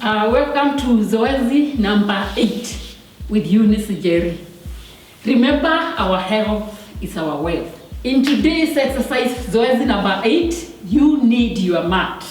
Welcome to Zoezi number 8 with Eunice Jerry. Remember, our health is our wealth. In today's exercise, Zoezi number 8, you need your mat.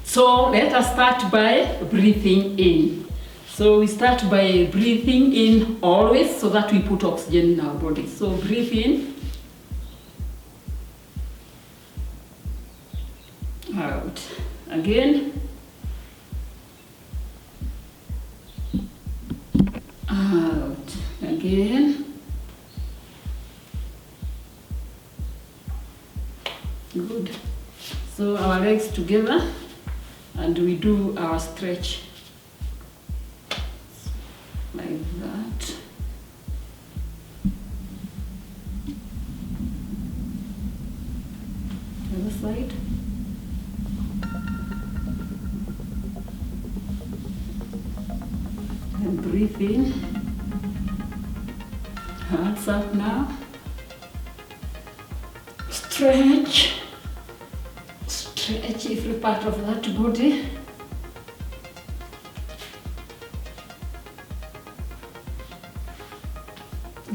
So let us start by breathing in. So we start by breathing in always so that we put oxygen in our body. So breathe in. Out. Again. Out. Again. Good. So our legs together and we do our stretch like that. Other side. And breathe in. Hands up now. Stretch. Stretch every part of that body.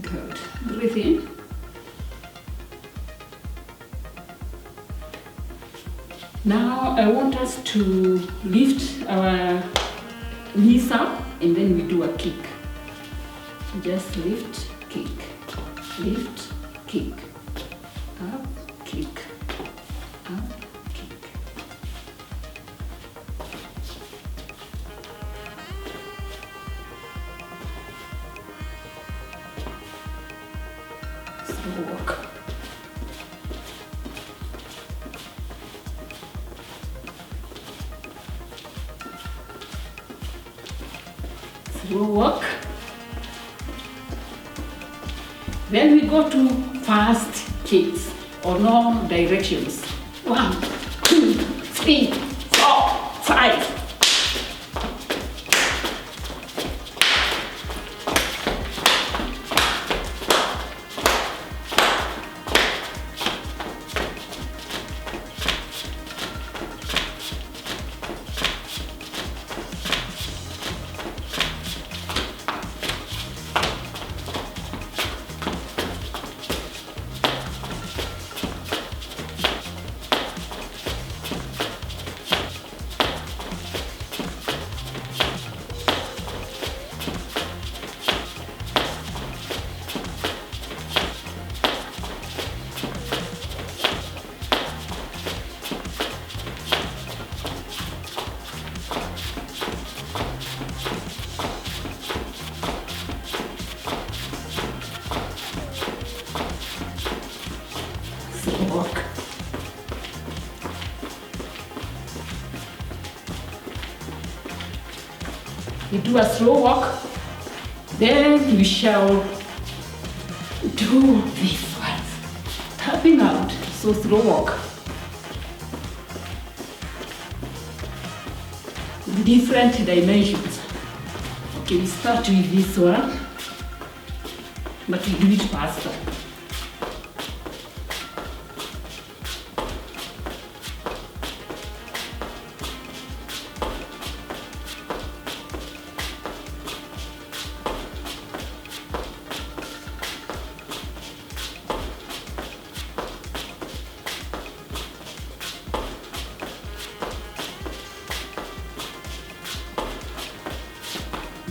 Good. Breathe in. Now I want us to lift our knees up and then we do a kick. Just lift, kick, lift, kick, up, kick, up, kick. Slow walk. Slow walk. Then we go to fast kicks or no directions. 1, 2, 3, 4, 5. Walk. We do a slow walk, then we shall do this one, tapping out, so slow walk. Different dimensions. Okay, we start with this one, but we do it faster.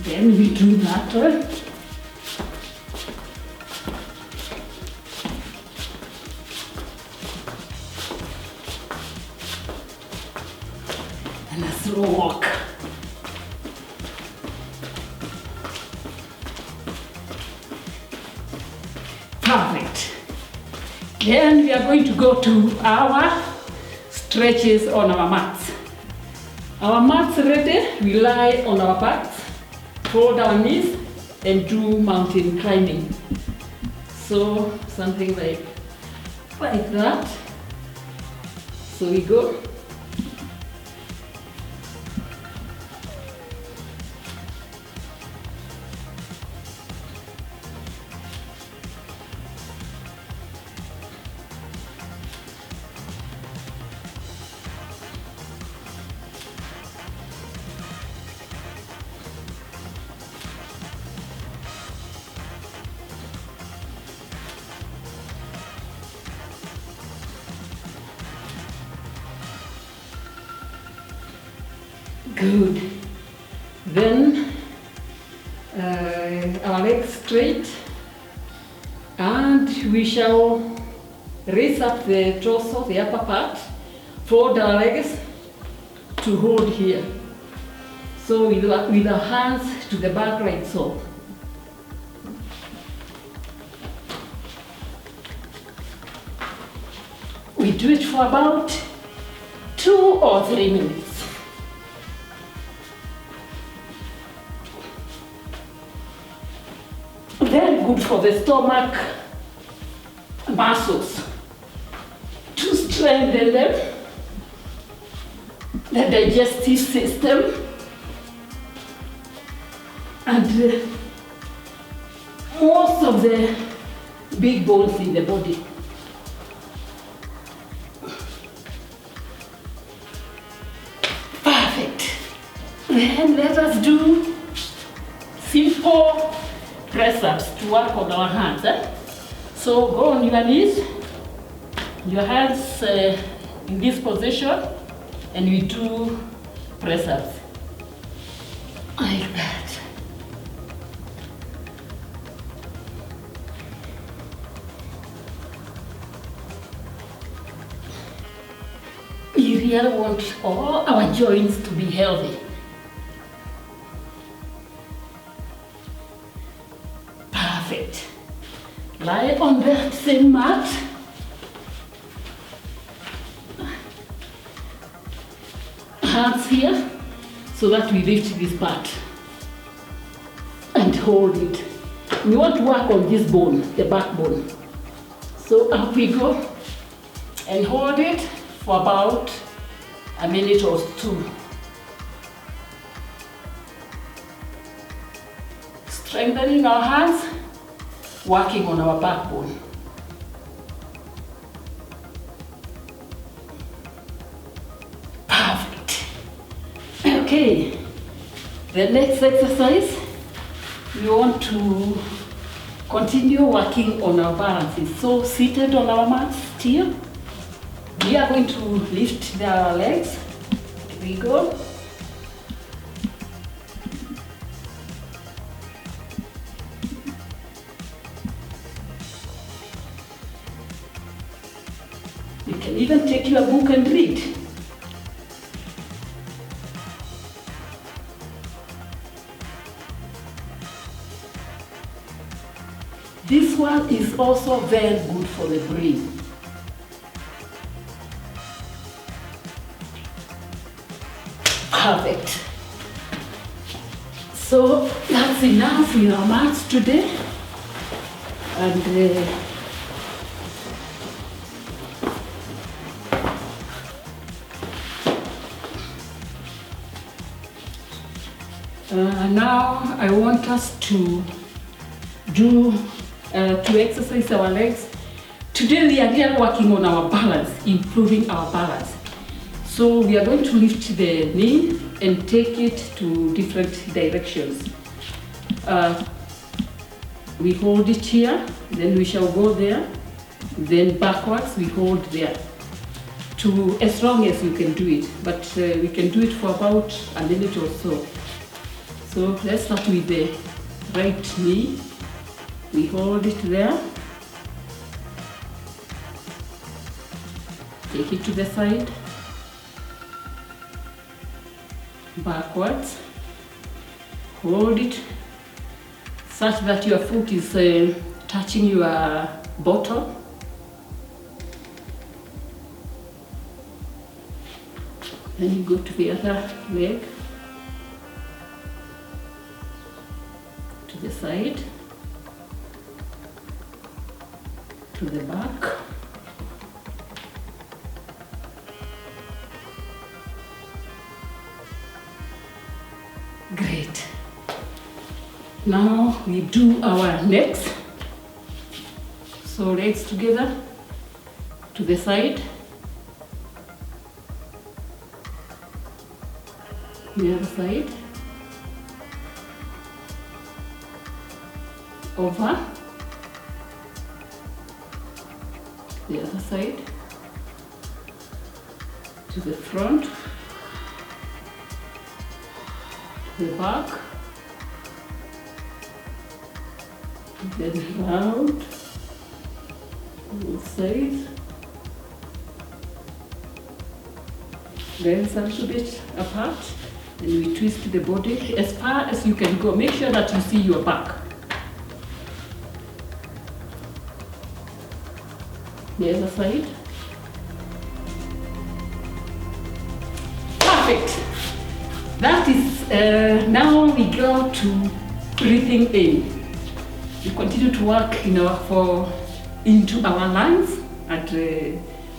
Then we do that one. And a slow walk. Perfect. Then we are going to go to our stretches on our mats. Our mats ready, we lie on our backs, fold our knees and do mountain climbing. So something like that. So we go. Good. Then our legs straight, and we shall raise up the torso, the upper part, fold our legs to hold here. So with our hands to the back like so. We do it for about 2 or 3 minutes. Very good for the stomach muscles to strengthen them, the digestive system, and most of the big bones in the body. Perfect. Then let us do simple press-ups to work on our hands. So go on your knees, your hands in this position, and we do press-ups like that. We really want all our joints to be healthy. Perfect. Lie on that same mat. Hands here, so that we lift this part and hold it. We want to work on this bone, the backbone. So up we go and hold it for about a minute or 2. Strengthening our hands, working on our backbone. Perfect. Okay, the next exercise, we want to continue working on our balances. So seated on our mats still, we are going to lift our legs. Here we go. You can even take your book and read. This one is also very good for the brain. Perfect. So that's enough in our mats today. And now I want us to exercise our legs. Today we are here working on our balance, improving our balance. So we are going to lift the knee and take it to different directions. We hold it here, then we shall go there, then backwards we hold there. To as long as you can do it, but we can do it for about a minute or so. So let's start with the right knee. We hold it there. Take it to the side. Backwards. Hold it such that your foot is touching your bottom. Then you go to the other leg. To the side. To the back. Great. Now we do our legs. So legs together, to the side. The other side. Over. The other side. To the front. the back, then round, both sides, then a little bit apart, and we twist the body as far as you can go. Make sure that you see your back. The other side. Perfect. That is, now we go to breathing in. We continue to work into our lungs and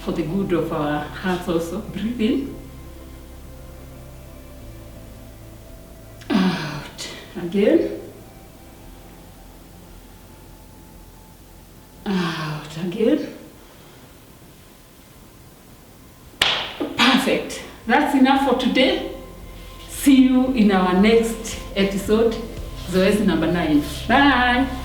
for the good of our hearts also. Breathe in. Out. Again. Out again. Perfect. That's enough for today. See you in our next episode, Zoezi number 9. Bye.